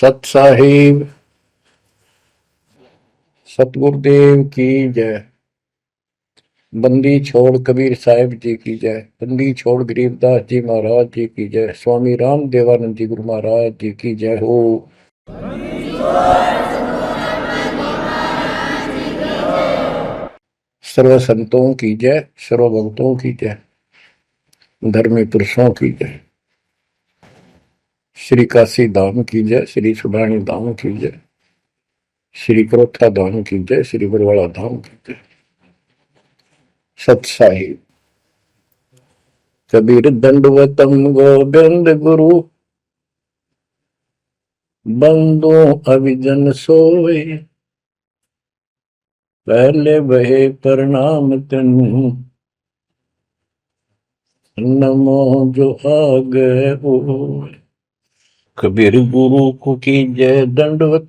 सत साहिब सतगुरुदेव की जय। बंदी छोड़ कबीर साहिब जी की जय। बंदी छोड़ गरीबदास जी महाराज जी की जय। स्वामी राम देवानंद जी गुरु महाराज जी की जय हो। सर्व संतों की जय, सर्व भक्तों की जय, धर्मी पुरुषों की जय। श्री काशी धाम की जय, श्री सुडानी धाम की जय, श्री करोथा धाम की जय, श्री बरवाड़ा धाम की जय। सत साहिब कबीर दंडवतम गोविंद गुरु, बंदो अभिजन सोए, पहले बहे प्रणाम तनु, नमो जो आगे हो। कबीर गुरु को की जय दंडवत,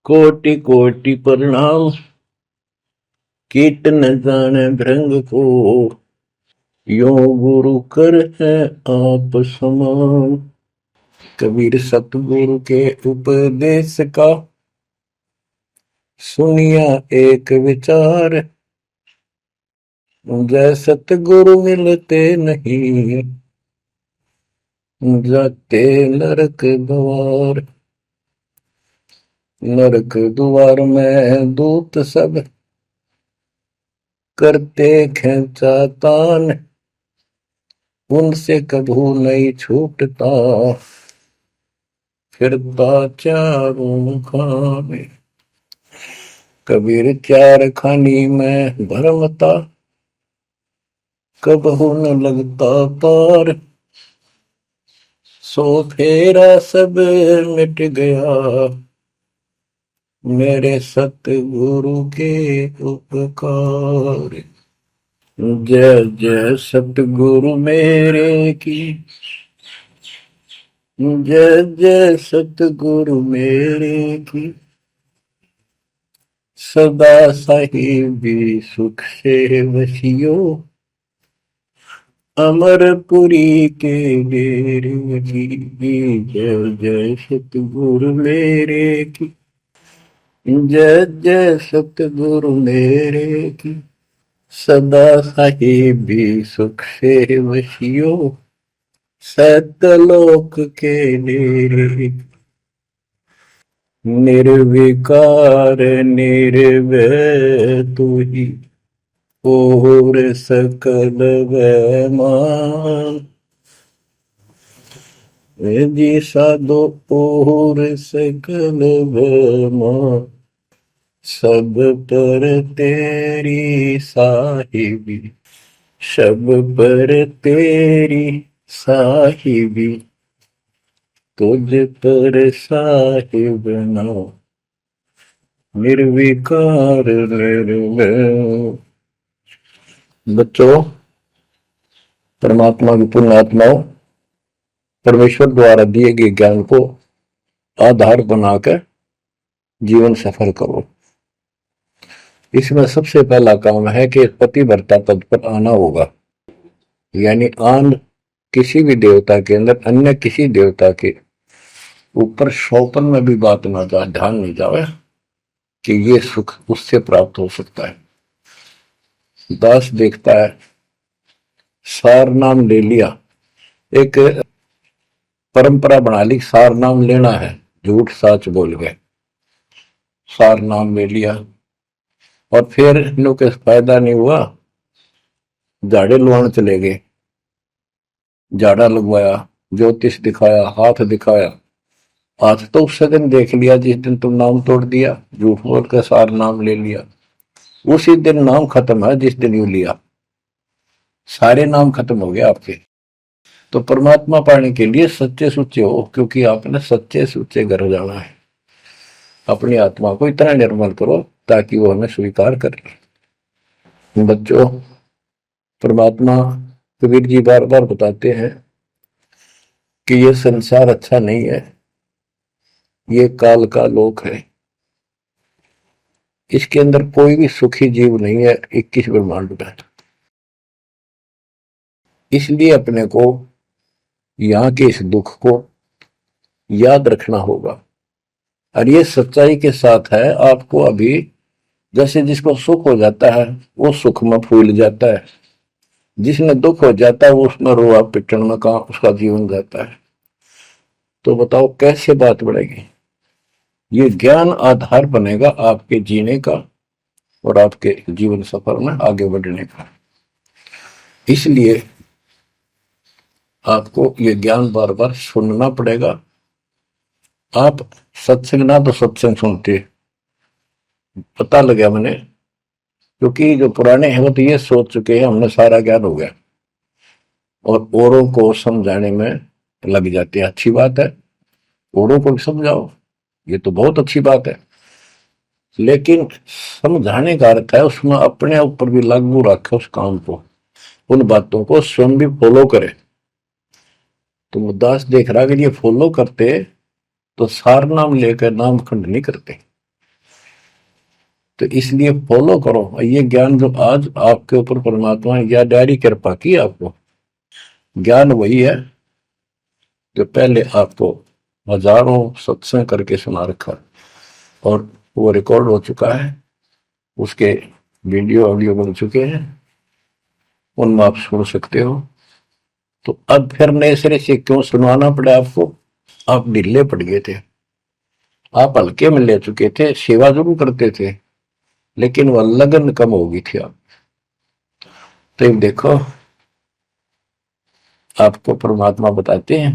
कोटि कोटि प्रणाम, कीट न जाने भृंग को, यो गुरु कर है आप समान। कबीर सतगुरु के उपदेश का सुनिया एक विचार, जय सतगुरु मिलते नहीं, जाते नरक द्वार। नरक द्वार में दूत सब करते खेचा तान, उनसे कभू नहीं छूटता, फिरता चारों खाने। कबीर चार खानी में भरमता, कबहू न लगता पार, सो फेरा सब मिट गया, मेरे सतगुरु के उपकार। जय जय सतगुरु मेरे की, जय जय सतगुरु मेरे की, सदा साहिबी सुख से वसियो, अमरपुरी के डेरे की। जय जय सतगुरु मेरे की, जय जय सतगुरु मेरे की, सदा साहिबी सुख से वसियो, सतलोक के डेरे। निर्विकार निर्भय तू ही, और सकल वैमान, जी साधो और सकल वैमान, सब पर तेरी साहिबी, सब पर तेरी साहिबी, तुझ पर साहिब नाम, निर्विकार निर्भय। बच्चों, परमात्मा की पुण्य आत्माओं, परमेश्वर द्वारा दिए गए ज्ञान को आधार बनाकर जीवन सफल करो। इसमें सबसे पहला काम है कि पतिव्रता पद पर आना होगा, यानी आन किसी भी देवता के अंदर अन्य किसी देवता के ऊपर शौपन में भी बात ना जाए, ध्यान नहीं जाए कि ये सुख उससे प्राप्त हो सकता है। दास देखता है, सार नाम ले लिया, एक परंपरा बना ली, सार नाम लेना है, झूठ साच बोल गए, सार नाम ले लिया और फिर इनों के फायदा नहीं हुआ, झाड़े लुहान चले गए, झाड़ा लगवाया, ज्योतिष दिखाया, हाथ दिखाया, हाथ तो उस दिन देख लिया जिस दिन तुम नाम तोड़ दिया, झूठ बोल कर सार नाम ले लिया, उसी दिन नाम खत्म है जिस दिन यू लिया, सारे नाम खत्म हो गए आपके। तो परमात्मा पाने के लिए सच्चे सुच्चे हो, क्योंकि आपने सच्चे सुच्चे घर जाना है। अपनी आत्मा को इतना निर्मल करो ताकि वो हमें स्वीकार करे। बच्चों, परमात्मा कबीर जी बार बार बताते हैं कि ये संसार अच्छा नहीं है, ये काल का लोक है, इसके अंदर कोई भी सुखी जीव नहीं है 21 ब्रह्मांड में। इसलिए अपने को यहाँ के इस दुख को, याद रखना होगा। और ये सच्चाई के साथ है। आपको अभी जैसे जिसको सुख हो जाता है वो सुख में फूल जाता है, जिसने दुख हो जाता है वो उसमें रोआ पिटन में कहा उसका जीवन जाता है। तो बताओ कैसे बात बढ़ेगी। ये ज्ञान आधार बनेगा आपके जीने का और आपके जीवन सफर में आगे बढ़ने का। इसलिए आपको ये ज्ञान बार बार सुनना पड़ेगा। आप सत्संग ना तो सत्संग सुनते, पता लगा मैंने, क्योंकि जो पुराने हैं वो तो ये सोच चुके हैं हमने सारा ज्ञान हो गया और औरों को समझाने में लग जाते हैं। अच्छी बात है, औरों को भी समझाओ, ये तो बहुत अच्छी बात है, लेकिन समझाने का अर्थ है उसमें अपने ऊपर भी लागू रखे उस काम को, उन बातों को स्वयं भी फॉलो करे। तो मुद्दास देख रहा कि ये फॉलो करते तो सार नाम लेकर नाम खंड नहीं करते। तो इसलिए फॉलो करो ये ज्ञान जो आज आपके ऊपर परमात्मा ने या डायरी कृपा की आपको। ज्ञान वही है जो पहले आपको हजारों सत्संग करके सुना रखा और वो रिकॉर्ड हो चुका है, उसके वीडियो ऑडियो बन चुके हैं, उनमें आप सुन सकते हो। तो अब फिर नए सिरे से क्यों सुनवाना पड़ा आपको। आप ढीले पड़ गए थे, आप हल्के में ले चुके थे, सेवा जरूर करते थे लेकिन वह लगन कम हो गई थी आप। तो देखो आपको परमात्मा बताते हैं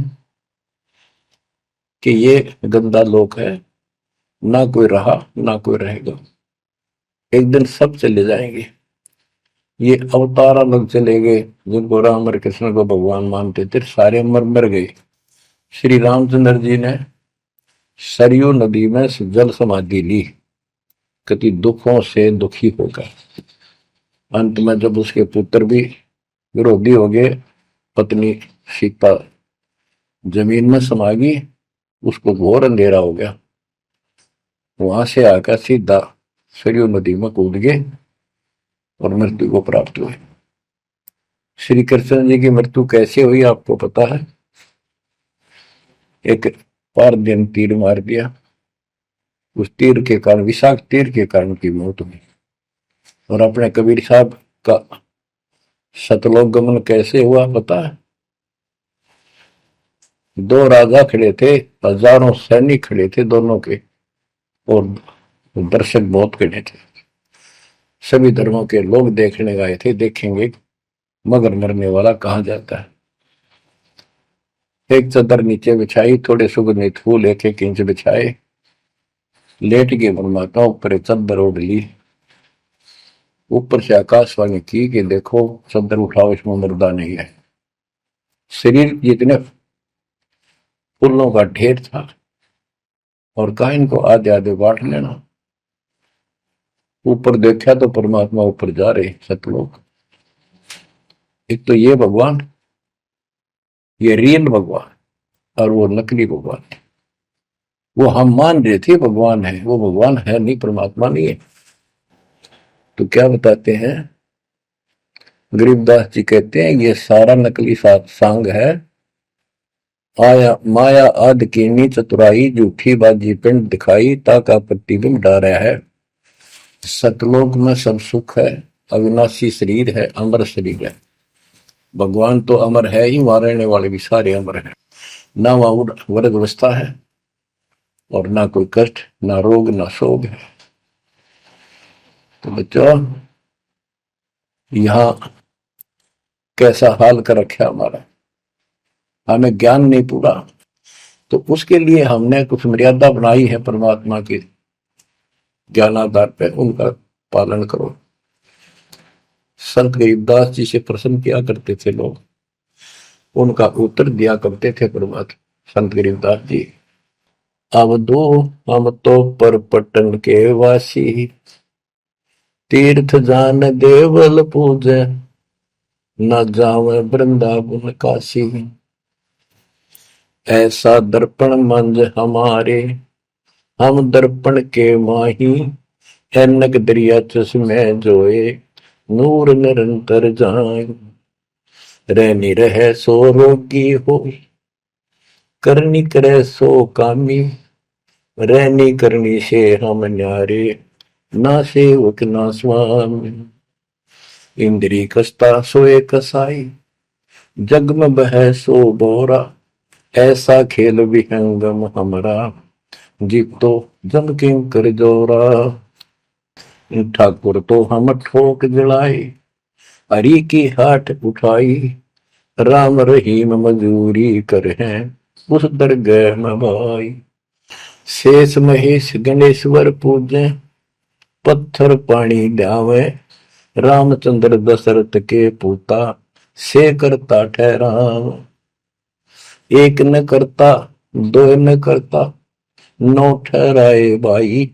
कि ये गंदा लोक है, ना कोई रहा ना कोई रहेगा, एक दिन सब चले जाएंगे। ये अवतार अलग चले गए, जिनको राम और कृष्ण को भगवान मानते थे सारे मर मर गए। श्री रामचंद्र जी ने सरयू नदी में जल समाधि ली, कति दुखों से दुखी होकर। अंत में जब उसके पुत्र भी विरोधी हो गए, पत्नी सीता जमीन में समा गई, उसको घोर अंधेरा हो गया, वहां से आकर सीधा सरयू नदी में कूद गए और मृत्यु को प्राप्त हुए। श्री कृष्ण जी की मृत्यु कैसे हुई आपको पता है। एक पार दिन तीर मार दिया, उस तीर के कारण, विषाक्त तीर के कारण की मौत हुई। और अपने कबीर साहब का सतलोक गमन कैसे हुआ पता है। दो राजा खड़े थे, हजारों सैनिक खड़े थे दोनों के, और दर्शक बहुत खड़े थे, सभी धर्मों के लोग देखने गए थे, देखेंगे मगर मरने वाला कहाँ जाता है। एक चादर नीचे बिछाई, थोड़े सुगंधित फूल एक एक इंच बिछाए, लेट के परमात्मा ऊपर चादर ओढ़ ली, ऊपर से आकाशवाणी की कि देखो चादर उठाओ, इसमें मुर्दा नहीं है। शरीर जितने फूलों का ढेर था और कहा इनको आधे आधे बांट लेना। ऊपर देखा तो परमात्मा ऊपर जा रहे सतलोक। एक तो ये भगवान, ये रियल भगवान, और वो नकली भगवान। वो हम मान रहे थे भगवान है, वो भगवान है नहीं, परमात्मा नहीं है। तो क्या बताते हैं गरीबदास जी, कहते हैं ये सारा नकली सांग है, आया माया आदि कीनी चतुराई, झूठी बाजी पिंड दिखाई, ताका प्रतिबिंब डारा है। सतलोक में सब सुख है, अविनाशी शरीर है, अमर शरीर है। भगवान तो अमर है ही, मारने वाले भी सारे अमर है। ना वहां वर्ग अवस्था है और ना कोई कष्ट, ना रोग, ना शोक है। तो बच्चों यहां कैसा हाल कर रखा हमारा, हमें ज्ञान नहीं पूरा, तो उसके लिए हमने कुछ मर्यादा बनाई है परमात्मा के ज्ञानाधार पे, उनका पालन करो। संत गरीबदास जी से प्रश्न किया करते थे लोग, उनका उत्तर दिया करते थे परमात्मा संत गरीबदास जी। अब दो हम तो पर पटन के वासी, तीर्थ जान देवल पूजे, न जावे वृंदावन काशी। ऐसा दर्पण मंज हमारे, हम दर्पण के माही, ऐनक दरिया चश्मे जोए, नूर निरंतर जाए। रहनी रहे सो रोगी हो, करनी करे सो कामी, रहनी करनी से हम न्यारे, ना सेवक ना स्वामी। इंद्री कसता सोए कसाई, जग में बह सो बोरा, ऐसा खेल विहंगम हमरा, जीव तो जम किं कर जोरा। ठाकुर तो हम ठोक जड़ाई, हरि की हाट उठाई, राम रहीम मजूरी कर हैं, उस दरगह में भाई। शेष महेश गणेश्वर पूजे, पत्थर पानी ध्यावे, रामचंद्र दशरथ के पूता, से करता ठहराव। एक न करता दो न करता, नौ ठहराए भाई,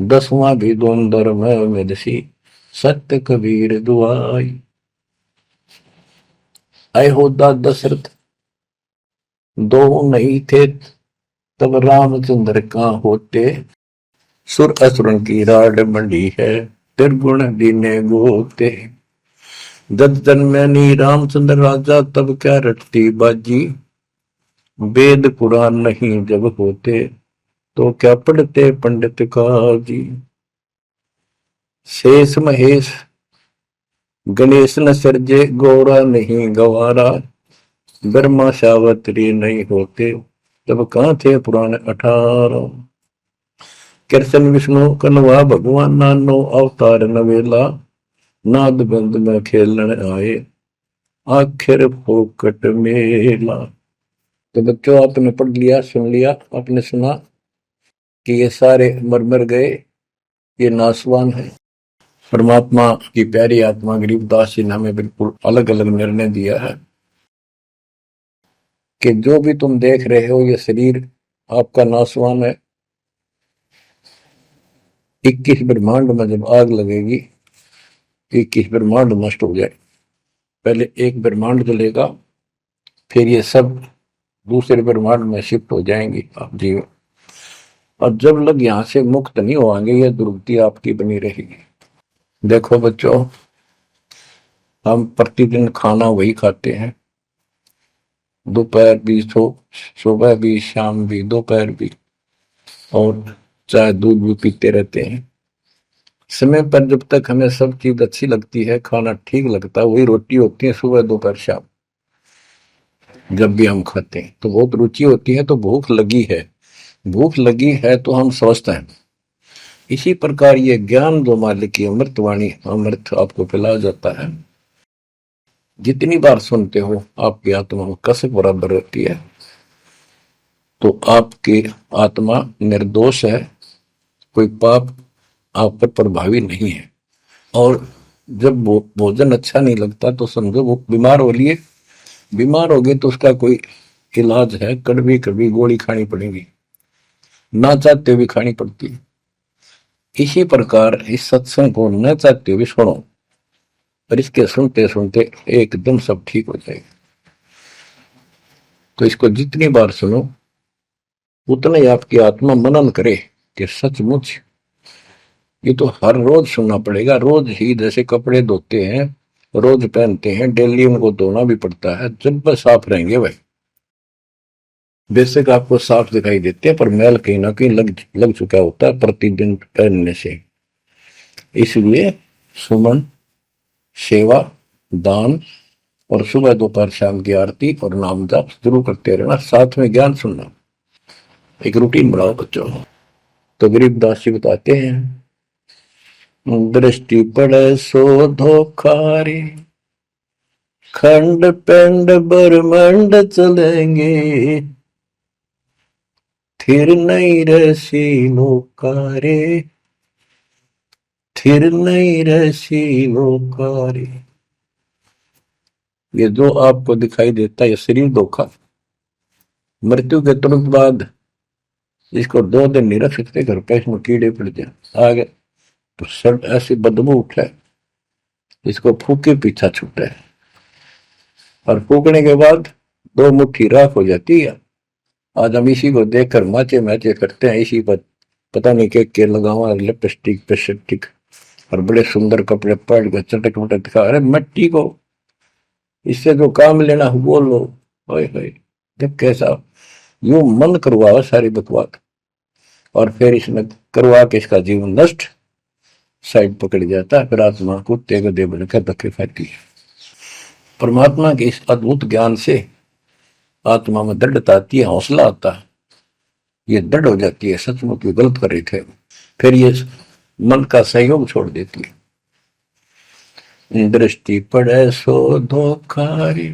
दसवां भी द्वंद्व में मेदसी, सत्य कबीर दुआई। आए होदा दशरथ दो नहीं थे, तब रामचंद्र का होते, सुर असुरन की राड मंडी है, त्रिगुण दीने गोते। जब जन्मनी रामचंद्र राजा, तब क्या रटती बाजी, वेद पुराण नहीं जब होते, तो क्या पढ़ते पंडित काजी। शेष महेश गणेश न सर्जे, गौरा नहीं गवारा, ब्रह्मा सावत्री नहीं होते, तब कहां थे पुराण 18। कृष्ण विष्णु कन्वा भगवान, नानो अवतार नवेला, नाद बंद में खेलन आए, आखिर फोकट मेला। तो बच्चों आपने पढ़ लिया, सुन लिया, आपने सुना कि ये सारे मर मर गए, ये नासवान है। परमात्मा की प्यारी आत्मा गरीबदास जी ने हमें बिल्कुल अलग अलग निर्णय दिया है कि जो भी तुम देख रहे हो ये शरीर आपका नासवान है। 21 ब्रह्मांड में जब आग लगेगी, 21 ब्रह्मांड नष्ट हो जाए, पहले एक ब्रह्मांड जलेगा, फिर ये सब दूसरे ब्रह्मांड में शिफ्ट हो जाएंगे आप जीव। और जब लग यहां से मुक्त नहीं होंगे, ये दुर्गति आपकी बनी रहेगी। देखो बच्चों, हम प्रतिदिन खाना वही खाते हैं, दोपहर भी, सुबह भी, शाम भी, दोपहर भी, और चाय दूध भी पीते रहते हैं। समय पर जब तक हमें सब चीज अच्छी लगती है, खाना ठीक लगता है, वही रोटी होती है सुबह दोपहर शाम। जब भी हम खाते हैं तो बहुत रुचि होती है, तो भूख लगी है, भूख लगी है तो हम स्वस्थ हैं। इसी प्रकार ये ज्ञान जो मालिक की अमृतवाणी, अमृत आपको पिलाया जाता है, जितनी बार सुनते हो आपकी आत्मा में कसक बराबर रहती है। तो आपकी आत्मा निर्दोष है, कोई पाप आप पर प्रभावी नहीं है। और जब भोजन अच्छा नहीं लगता तो समझो वो बीमार हो लिए, बीमार हो गए तो उसका कोई इलाज है, कड़वी कड़वी गोली खानी पड़ेगी, ना चाहते हुए खानी पड़ती है। इसी प्रकार इस सत्संग को न चाहते हुए सुनो, और इसके सुनते सुनते एकदम सब ठीक हो जाएगा। तो इसको जितनी बार सुनो उतना ही आपकी आत्मा मनन करे कि सचमुच ये तो हर रोज सुनना पड़ेगा। रोज ही जैसे कपड़े धोते हैं, रोज पहनते हैं, डेली उनको धोना भी पड़ता है, जब बस साफ रहेंगे भाई। बेशक आपको साफ दिखाई देते हैं, पर मैल कहीं ना कहीं लग चुका होता है प्रतिदिन पहनने से। इसलिए सुमन, सेवा, दान और सुबह दोपहर शाम की आरती और नाम जाप जरूर करते रहना, साथ में ज्ञान सुनना, एक रूटीन बनाओ बच्चों। तो गरीबदास जी बताते हैं, दृष्टि पड़े सो धोखारी, खंड पिंड ब्रह्मंड चलेंगे, थिर नहीं रसी लोकारे, थिर नहीं रसी लोकारे। ये जो आपको दिखाई देता है ये शरीर धोखा, मृत्यु के तुरंत बाद इसको 2 दिन नहीं रख सकते घर पे, इसमें कीड़े पड़ जाए, आगे तो सब ऐसी बदबू उठे, इसको फूके पीछा छूटे, और फूकने के बाद 2 मुट्ठी राख हो जाती है। आज हम इसी को देखकर माचे मैचे करते हैं, इसी पर पता नहीं के लगावा, लिपस्टिक पेस्टिक और बड़े सुंदर कपड़े पहन कर चटक मटक दिखा। अरे मिट्टी को, इससे जो काम लेना वो लो। जब कैसा यूं मन करवा सारी बकवास, और फिर इसने करवा के इसका जीवन नष्ट साइड पकड़ जाता है। फिर आत्मा कुत्ते गधे बनकर धक्के खाती है। परमात्मा के इस अद्भुत ज्ञान से आत्मा में दृढ़ता आती है, हौसला आता है, ये दृढ़ हो जाती है, सचमुच गलत कर रहे थे। फिर ये मन का सहयोग छोड़ देती है। दृष्टि पड़े सो धोखारी,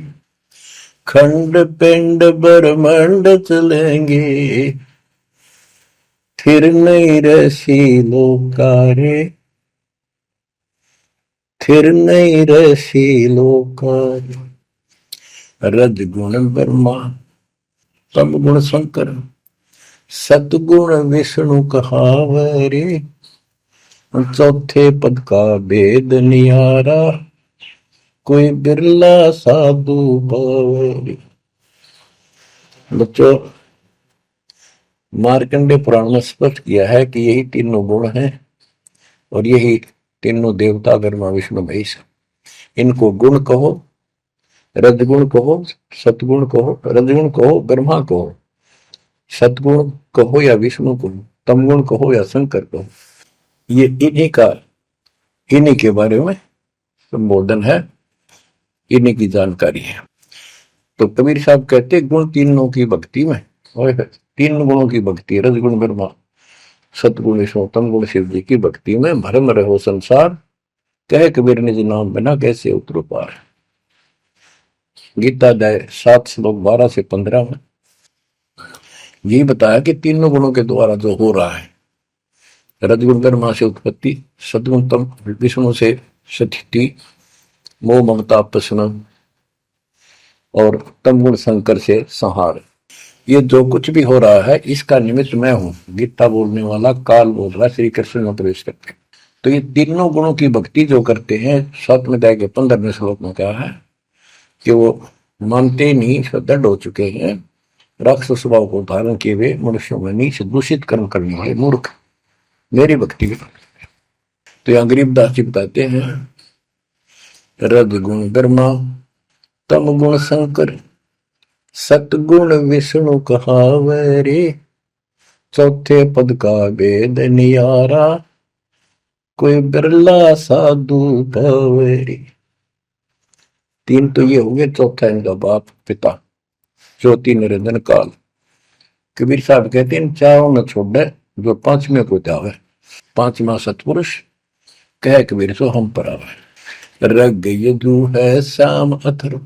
खंड पिंड ब्रह्मांड चलेंगे, फिर नहीं रसी लोकारे, फिर नहीं रसी लोकारे। रजगुण ब्रह्मा, तम गुण शंकर, सतगुण विष्णु कहावरे, चौथे पद का भेद नियारा, कोई बिरला साधु पावरी। बच्चों, मार्कंडे पुराण में स्पष्ट किया है कि यही तीनों गुण हैं और यही तीनों देवता ब्रह्मा विष्णु महेश। इनको गुण कहो, रजगुण कहो, सतगुण कहो, रजगुण कहो ब्रह्मा कहो, सतगुण कहो या विष्णु कहो, तमगुण कहो या शंकर कहो। ये इन्हीं के बारे में संबोधन है, इन्हीं की जानकारी है। तो कबीर साहब कहते गुण तीनों की भक्ति में, और तीन गुणों की भक्ति, रजगुण ब्रह्मा, सतगुण विष्णु, तमगुण शिव जी की भक्ति में भरम रहो संसार, कहे कबीर निज नाम बिना कैसे उतरो पार। गीता अध्याय 7 श्लोक 12 से 15 में यही बताया कि तीनों गुणों के द्वारा जो हो रहा है, रजगुण ब्रह्मा से उत्पत्ति, सदगुण तम विष्णु से स्थिति, मोह ममता प्रश्न, और तमगुण शंकर से संहार। ये जो कुछ भी हो रहा है इसका निमित्त मैं हूं। गीता बोलने वाला काल बोल रहा है, श्री कृष्ण में प्रवेश करके। तो ये तीनों गुणों की भक्ति जो करते हैं, 7वें अध्याय के 15वें श्लोक में कहा है कि वो मानते नहीं, दृढ़ हो चुके हैं, राक्षस स्वभाव को धारण किए हुए मनुष्यों में नीच दूषित कर्म करने वाले मूर्ख मेरी भक्ति में। तो यहाँ गरीबदास जी बताते हैं, रजगुण ब्रह्मा, तमगुण शंकर, सतगुण विष्णु कहावरे, चौथे पद का भेद नियारा, कोई बिरला साधु पावरी। तीन तो ये हो गए, चौथा इनका बाप पिता ज्योति निरंजन काल। कबीर साहब कहते हैं चारों न छोड़े जो पांचवें को जावे, पांचवा सतपुरुष कह कबीर सो हम पर आवे। रग यदु है श्याम अथर्व,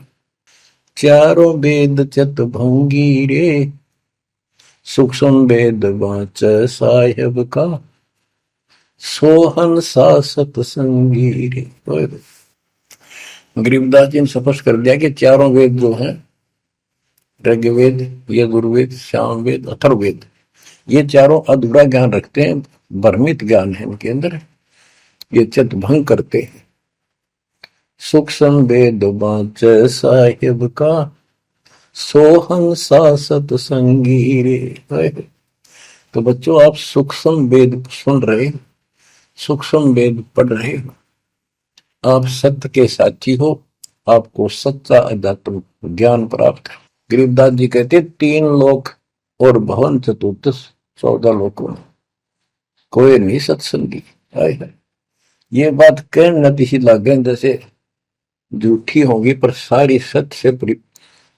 चारों वेद चत भंगी रे, सूक्ष्म वेद वाच साहेब का, सोहन सा सतसंगी रे। गरीबदास जी ने स्पष्ट कर दिया कि चारों वेद जो हैं, ऋग्वेद, यजुर्वेद, सामवेद, अथर्ववेद, ये चारों अधूरा ज्ञान रखते हैं, भ्रमित ज्ञान है इनके अंदर, ये चित भंग करते हैं। सूक्ष्म वेद वाच साहिब का, सोहन सा सतसंगी रे। तो बच्चों, आप सूक्ष्म वेद सुन रहे, सूक्ष्म वेद पढ़ रहे, आप सत्य के साथी हो, आपको सच्चा अध्यात्म ज्ञान प्राप्त है। गरीबदास जी कहते 3 लोक और भवन चतुर्दश 14 लोकों में कोई नहीं सत्संगी। ये बात कहने नती लागे जैसे झूठी होगी, पर सारी सत्य से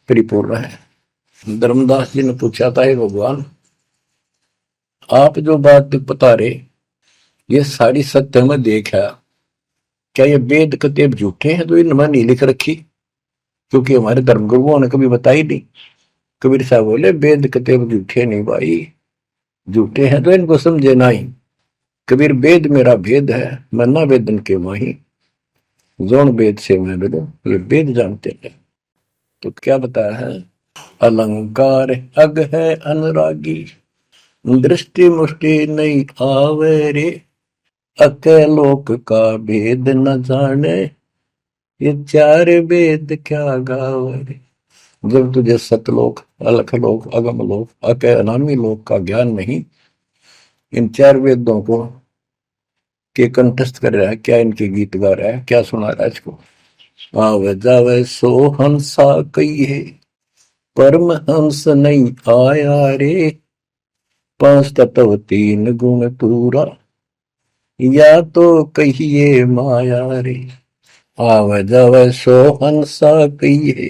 परिपूर्ण है। धर्मदास जी ने पूछा था, भगवान आप जो बात बता रहे ये सारी सत्य में देखा, क्या ये वेद कतेब झूठे हैं तो इनमें नहीं लिख रखी? क्योंकि हमारे धर्म गुरुओं ने कभी बताई नहीं। कबीर साहब बोले वेद कतेब झूठे नहीं भाई, झूठे हैं तो इनको समझे नहीं। कबीर वेद मेरा भेद है, मैं ना वेदन के माही, जोन वेद से मैं मिलूं, ये वेद जानते हैं। तो क्या बताया है, अलंकार अग है अनुरागी, दृष्टि मुष्टि नहीं आवे रे, अकेलोक का भेद न जाने, ये 4 वेद क्या गावे। जब तुझे सतलोक, अलखलोक, अगमलोक, अके अनामी लोक का ज्ञान नहीं, इन 4 वेदों को के कंठस्थ कर रहा है, क्या इनके गीत गा रहा है, क्या सुना रहा है इसको। आवे जावे सो हंसा कही है, परमहंस नहीं आया रे, पांच तत्व तीन गुण पूरा, या तो कहिए माया रे, आव जव सो हंसा कहिए।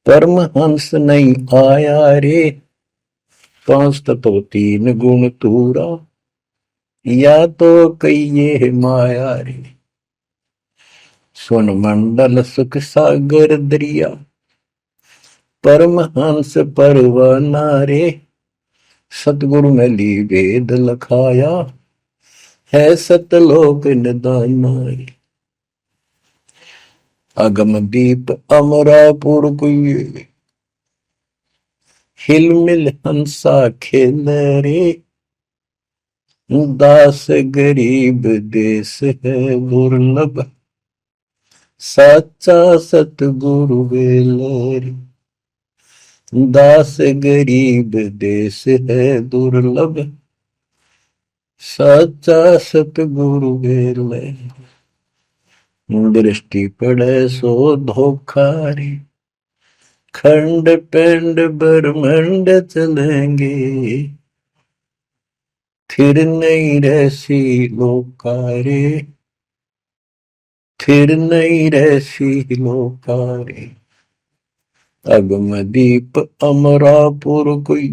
परमहंस नहीं आया रे, पांच तत्व तीन गुण तूरा, या तो कहिए माया रे। सुन मंडल सुख सागर दरिया, परमहंस परवाना रे, सतगुरु में ली वेद लखाया, है सतलोक निदाना रे। अगम दीप अमरापुर कुए, हिल मिल हंसा खेल रे, दास गरीब देश है दुर्लभ, साचा सतगुरु वेल रे। दास गरीब देश है दुर्लभ, साचा सतगुरु वेल रे। दृष्टि पड़े सो धोखा रे, खंड पिंड ब्रह्मंड चलेंगे, फिर नहीं रहसी लोकारे, फिर नहीं रहसी लोकारे। अगम दीप अमरापुर कोई,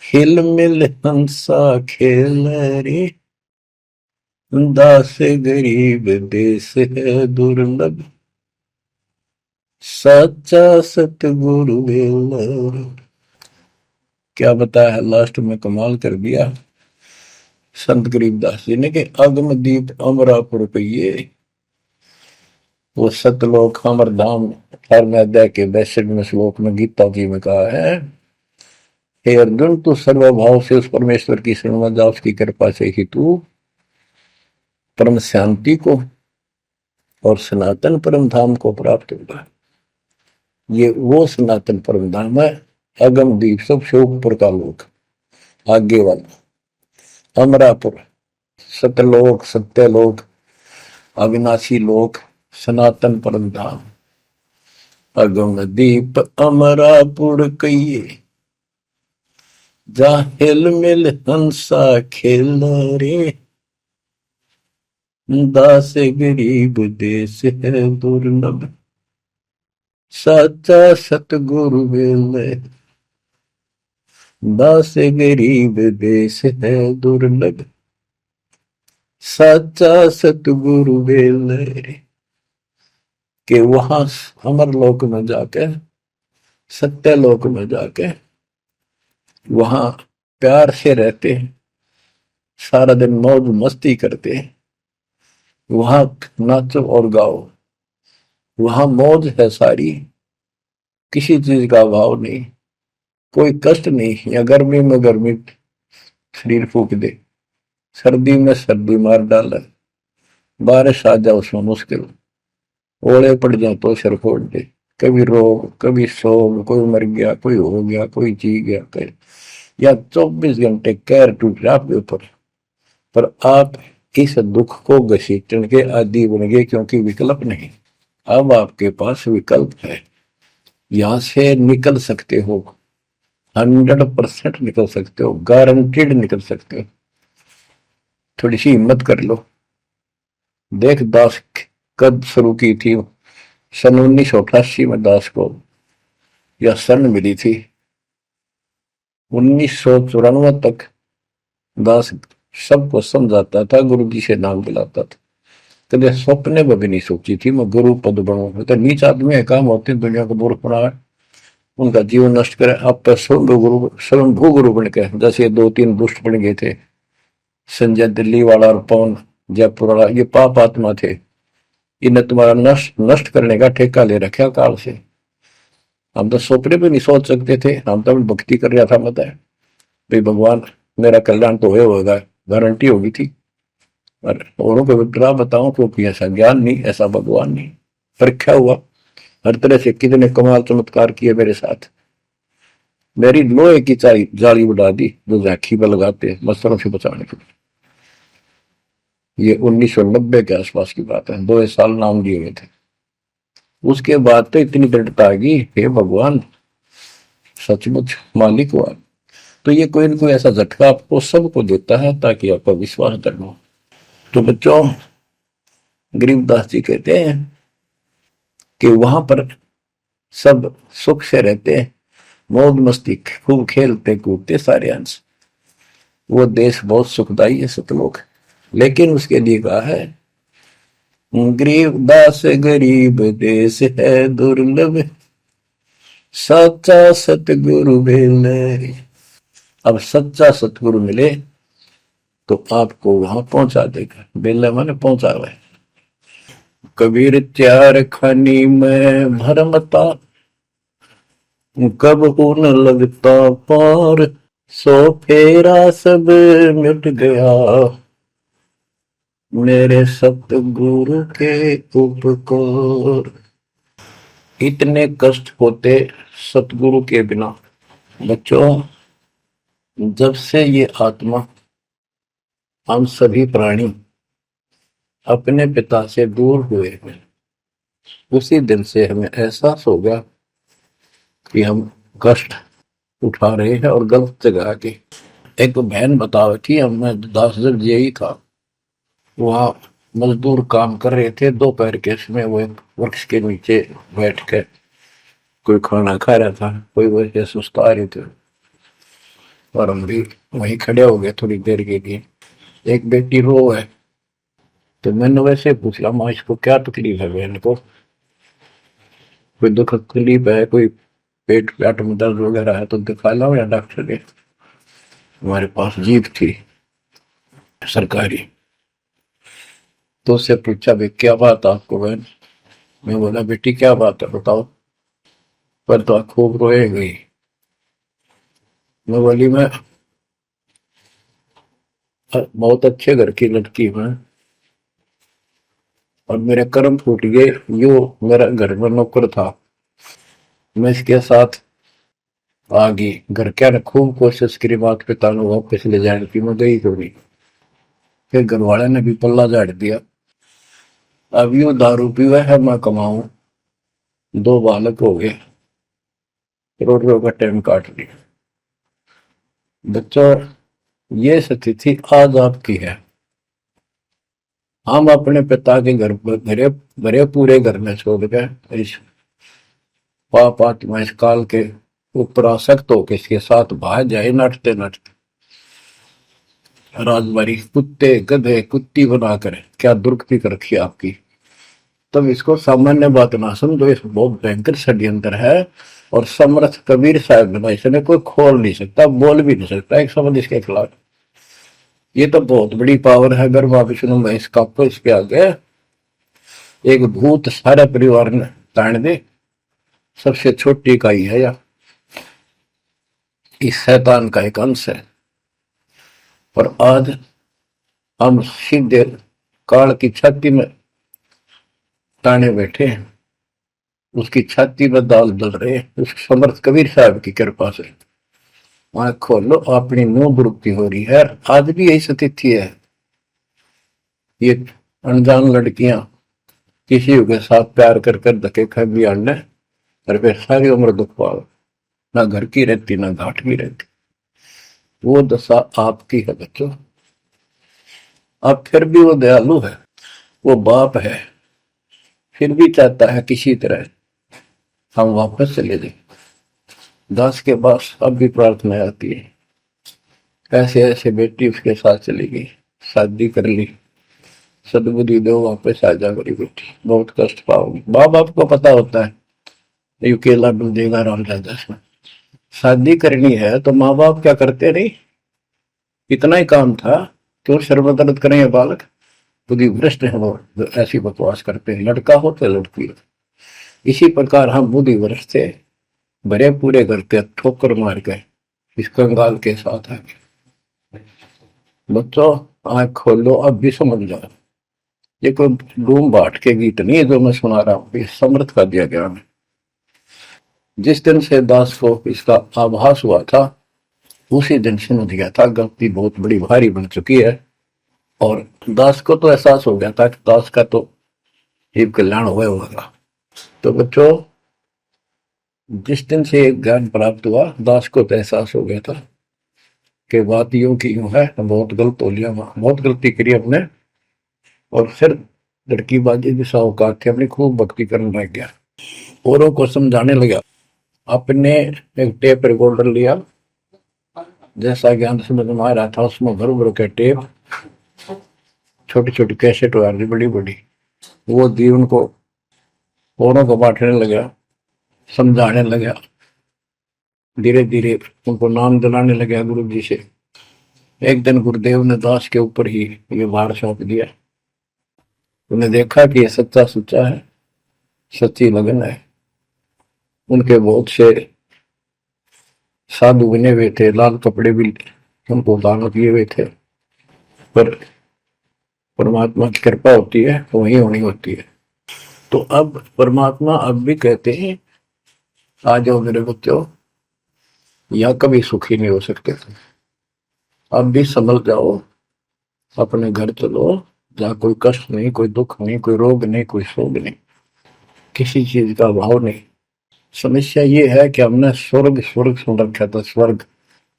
हिल मिल हंसा खेल रे, दास गरीब देश है दुर्लभ, सच्चा सतगुरु वेल। क्या बताया लास्ट में, कमाल कर दिया संत गरीबदास जी ने कि अगम दीप अमरापुर पे, वो सतलोक अमर धाम 18वें अध्याय के 62वें श्लोक में गीता जी में कहा है, हे अर्जुन तू सर्वभाव से उस परमेश्वर की शरण जा, उसकी कृपा से ही तू परम शांति को और सनातन परम धाम को प्राप्त होगा। ये वो सनातन परम धाम है, अगम दीप सबसे ऊपर का लोक, आगे वाला अमरापुर, सतलोक सत्यलोक अविनाशी लोक, सनातन परम धाम। अगम दीप अमरापुर कहिए, जा हिल मिल हंसा खेल रे, दास गरीब देश है दुर्लभ, साचा सतगुरु वेल। दास गरीब देश है दुर्लभ, साचा सतगुरु वेल। कि वहां अमर लोक में जाके, सत्य लोक में जाके वहां प्यार से रहते हैं, सारा दिन मौज मस्ती करते हैं, वहां नाचो और गाओ, वहां मौज है सारी, किसी चीज का अभाव नहीं, कोई कष्ट नहीं। या गर्मी में गर्मी शरीर फूक दे, सर्दी में सर्दी मार डाले, बारिश आ जाए उसमें मुश्किल, ओले पड़ जाए तो सिर फोड़ दे, कभी रोग कभी शोक, कोई मर गया कोई हो गया कोई जी गया, कोई या 24 घंटे कैर टूट रहा आपके ऊपर, पर आप इस दुख को घसीटने के आदि बन गए, क्योंकि विकल्प नहीं। अब आपके पास विकल्प है, यहां से निकल सकते हो, 100% निकल सकते हो, गारंटीड निकल सकते हो। थोड़ी सी हिम्मत कर लो। देख दास कब शुरू की थी, सन 1988 में दास को यह शरण मिली थी। 1994 तक दास सबको समझाता था, गुरु जी से नाम दिलाता था, कभी सपने में भी नहीं सोची थी मैं गुरु पद बनूं। तो नीच आदमी है, काम होते हैं दुनिया को मूर्ख बनाए, उनका जीवन नष्ट करे, आप स्वयंभू गुरु बन के, जैसे 2-3 दुष्ट बन गए थे, संजय दिल्ली वाला और पवन जयपुर वाला, ये पाप आत्मा थे, इन्हें तुम्हारा नष्ट करने का ठेका ले रखा काल से। हम तो सपने भी नहीं सोच सकते थे, हम तो भक्ति कर रहा था, मत है भाई भगवान मेरा कल्याण तो होगा, गारंटी होगी थी। और औरों को विग्रह बताऊं क्योंकि ऐसा ज्ञान नहीं, ऐसा भगवान नहीं, परीक्षा हुआ हर तरह से, कितने कमाल चमत्कार किए मेरे साथ। मेरी लोहे की जाली उड़ा दी जो झांकी पर लगाते मच्छरों से बचाने के लिए। ये 1990 के आसपास की बात है, 2 साल नाम दिए हुए थे। उसके बाद तो इतनी दृढ़ता आ गई, हे भगवान सचमुच मालिक हुआ। तो ये कोई ना कोई ऐसा झटका आपको सबको देता है ताकि आपका विश्वास दृढ़ हो। तो बच्चों, गरीबदास जी कहते हैं कि वहां पर सब सुख से रहते हैं, मौज मस्ती खूब खेलते कूदते सारे अंश, वो देश बहुत सुखदाई है सतलोक। लेकिन उसके लिए कहा है, गरीबदास गरीब देश है दुर्लभ, सच्चा सतगुरु मिले। अब सच्चा सतगुरु मिले तो आपको वहां पहुंचा देगा। बेला माने पहुंचा हुआ है। कबीर चार खानी में भरमता, कब न लगता पार, सो फेरा सब मिट गया, मेरे सतगुरु के उपकार। इतने कष्ट होते सतगुरु के बिना। बच्चों, जब से ये आत्मा, हम सभी प्राणी अपने पिता से दूर हुए हैं, उसी दिन से हमें एहसास हो गया कि हम कष्ट उठा रहे हैं और गलत जगह के। एक बहन बता रही थी, मैं 10 यही था, वहां मजदूर काम कर रहे थे, दोपहर के समय वो एक वृक्ष के नीचे बैठ कर कोई खाना खा रहा था, कोई वैसे सुस्ता रहे थे और हम भी वहीं खड़े हो गए थोड़ी देर के लिए। एक बेटी रो है, तो मैंने वैसे पूछा, माँ इसको क्या तकलीफ है, बहन को कोई दुख तकलीफ है, कोई पेट पेट में दर्द वगैरह है तो दिखा लाओ या डॉक्टर के। हमारे पास जीप थी सरकारी, तो उससे पूछा, भाई क्या बात आपको बहन। मैं बोला, बेटी क्या बात है बताओ। पर तो खूब रोए गई। मैं बोली, मैं बहुत अच्छे घर की लड़की हूं और मेरे कर्म फूट गए। यो मेरा घर में नौकर था, मैं इसके साथ आ गई। घर क्या ने खूब कोशिश करी माता पिता ने वापस ले जाने की, मैं गई थोड़ी। फिर घर वाले ने भी पल्ला झाड़ दिया। अब यू दारू पीवा है, मैं कमाऊं, 2 बालक हो गए, करोड़ों का टाइम काट लिया। बच्चों, ये स्थिति आज आपकी है। हम अपने पिता के घर भरे भरे पूरे घर में छोड़ गए, इस पाप आत्मा इस काल के ऊपर आसक्त होकर इसके साथ भाग जाए नटते नटते। राजबारी कुत्ते गधे कुत्ती बनाकर क्या दुर्गति कर रखी आपकी। तब इसको सामान्य बात ना समझो, इस बहुत भयंकर षड्यंत्र है। और समर्थ कबीर साहब ने इसने कोई खोल नहीं सकता, बोल भी नहीं सकता एक शब्द इसके खिलाफ। ये तो बहुत बड़ी पावर है। अगर वहां विष्णु में इसका इसके आगे एक भूत सारे परिवार ने ताण दे, सबसे छोटी इकाई है या इस शैतान का एक अंश है। और आज हम सीधे काल की छाती में ताने बैठे हैं, उसकी छाती में दाल डल रहे हैं, उस समर्थ कबीर साहब की कृपा से। वहां खोलो, अपनी मुंह बुरुक्ति हो रही है। आज भी यही स्थिति है। ये अनजान लड़कियां किसी के साथ प्यार कर कर धके खा भी आने, और फिर सारी उम्र दुख पाओ, ना घर की रहती ना घाट की रहती। वो दशा आपकी है बच्चों। अब फिर भी वो दयालु है, वो बाप है, फिर भी चाहता है किसी तरह हम वापस चले जाए। दास के पास अब भी प्रार्थना आती है, ऐसे ऐसे बेटी उसके साथ चली गई, शादी कर ली, सदबुद्धि दो वापस आ जा मेरी बेटी, बहुत कष्ट पाओगी। माँ बाप को पता होता है ये केला डूब देगा राम राजा से। शादी करनी है तो माँ बाप क्या करते नहीं, इतना ही काम था, क्यों शर्मदर्द करें ये बालक। बुद्धि भ्रष्ट है वो जो ऐसी बकवास करते हैं, लड़का हो तो लड़की हो। इसी प्रकार हम बुद्धि भ्रष्ट थे, भरे पूरे करते ठोकर मार गए इस कंगाल के साथ आगे। बच्चों, आंख खोलो, अब भी समझ जाओ। ये कोई डूम बाट के गीत नहीं है जो मैं सुना रहा हूं, ये समर्थ का दिया गया है। जिस दिन से दास को इसका आभास हुआ था, उसी दिन समझ गया था गलती बहुत बड़ी भारी बन चुकी है। और दास को तो एहसास हो गया था कि दास का तो जीव कल्याण हुआ होगा। तो बच्चों, जिस दिन से ज्ञान प्राप्त हुआ, दास को तो एहसास हो गया था कि बात यूं की यूं है, बहुत गलत हो लिया, बहुत गलती करी हमने। और फिर लड़की बाजी भी साहूकार थे, अपनी खूब भक्ति करने लग गया, औरों को समझाने लगा। अपने एक टेप रिकॉर्डर लिया, जैसा ज्ञान समझ में आ रहा था उसमें भर भर के टेप, छोटी छोटी कैसेट आ रही बड़ी बड़ी, वो दी उनको, औरों को बांटने लगा, समझाने लगा, धीरे धीरे उनको नाम दिलाने लगा गुरु जी से। एक दिन गुरुदेव ने दास के ऊपर ही ये भार सौंप दिया। उन्हें देखा कि ये सच्चा सुच्चा है, सच्ची लगन है। उनके बहुत से साधु बने हुए थे, लाल कपड़े भी उनको दान किए हुए थे, पर परमात्मा की कृपा होती है तो वही होनी होती है। तो अब परमात्मा अब भी कहते हैं, आ जाओ मेरे बच्चों, या कभी सुखी नहीं हो सकते, अब भी संभल जाओ, अपने घर चलो, जहाँ कोई कष्ट नहीं, कोई दुख नहीं, कोई रोग नहीं, कोई शोक नहीं, किसी चीज का अभाव नहीं। समस्या ये है कि हमने स्वर्ग स्वर्ग सुन रखा था, स्वर्ग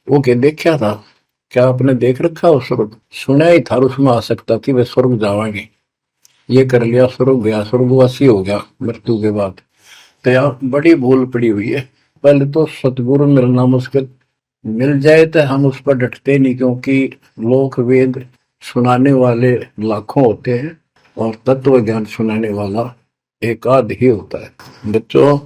वो के देखा था, क्या आपने देख रखा हो स्वर्ग? सुना ही था, उसमें आ सकता थी वे स्वर्ग जावाएंगे, ये कर लिया स्वर्ग गया, स्वर्गवासी हो गया मृत्यु के बाद। तो यहाँ बड़ी भूल पड़ी हुई है। पहले तो सतगुरु मिलना मुश्किल, मिल जाए तो हम उस पर डटते नहीं, क्योंकि लोक वेद सुनाने वाले लाखों होते हैं और तत्व ज्ञान सुनाने वाला एक आध ही होता है। बच्चों,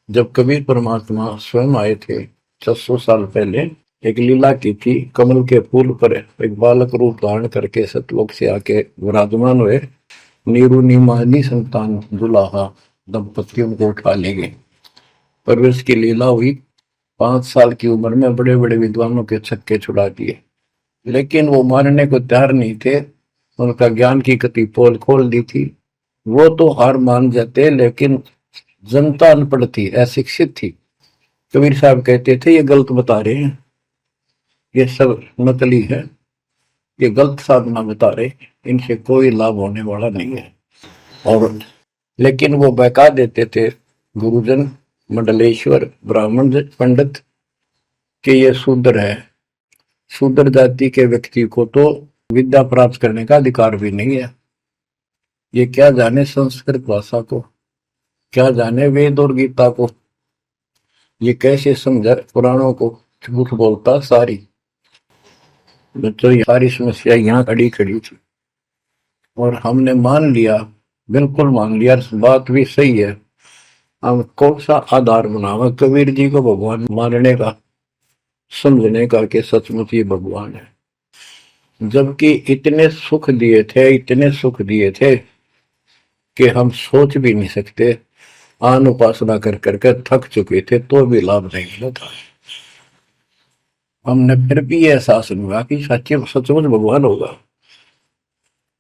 जब कबीर परमात्मा स्वयं आए थे 600 साल पहले, एक लीला की थी, कमल के फूल पर एक बालक रूप धारण करके सतलोक से आके विराजमान हुए। नीरू नीमानी संतान दुलाहा दंपतियों को उठा ले गए। परवेश की लीला हुई, 5 साल की उम्र में बड़े बड़े विद्वानों के छक्के छुड़ा दिए, लेकिन वो मानने को तैयार नहीं थे। उनका ज्ञान की कति पोल खोल दी थी, वो तो हार मान जाते, लेकिन जनता अनपढ़ थी, अशिक्षित थी। कबीर साहब कहते थे ये गलत बता रहे हैं, ये सब नकली है, ये गलत साधना बता रहे, इनसे कोई लाभ होने वाला नहीं है। और लेकिन वो बहका देते थे गुरुजन, मंडलेश्वर, ब्राह्मण पंडित, कि ये शूद्र है। शूद्र जाति के व्यक्ति को तो विद्या प्राप्त करने का अधिकार भी नहीं है। ये क्या जाने संस्कृत भाषा को, क्या जाने वेद और गीता को, ये कैसे समझा पुराणों को, झूठ बोलता सारी। बच्चों, ये सारी समस्या यहाँ खड़ी खड़ी थी और हमने मान लिया, बिल्कुल मान लिया, बात भी सही है। हम कौन सा आधार बनावा कबीर जी को भगवान मानने का, समझने का कि सचमुच ये भगवान है, जबकि इतने सुख दिए थे, इतने सुख दिए थे कि हम सोच भी नहीं सकते। आन उपासना कर करके थक चुके थे तो भी लाभ नहीं मिला था। हमने फिर भी ये एहसास नहीं हुआ कि सच्चे सचमुच भगवान होगा।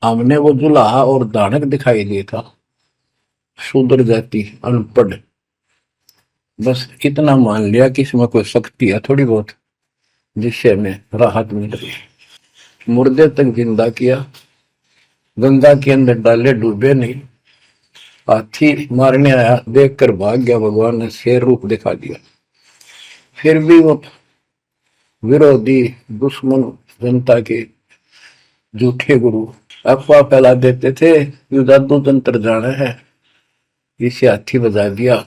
हमने वो जुलाहा और दानक दिखाई दिया था, शूद्र जाति, अनपढ़, बस इतना मान लिया कि इसमें कोई शक्ति है थोड़ी बहुत, जिससे हमें राहत मिल रही है। मुर्दे तक जिंदा किया, गंगा के अंदर डाले, डूबे नहीं। हाथी मारने आया, देखकर भाग गया, भगवान ने शेर रूप दिखा दिया। फिर भी वो विरोधी, दुश्मन जनता के झूठे गुरु अफवाह फैला देते थे, यू जादू तंत्र जाना है, इसे हाथी बजा दिया,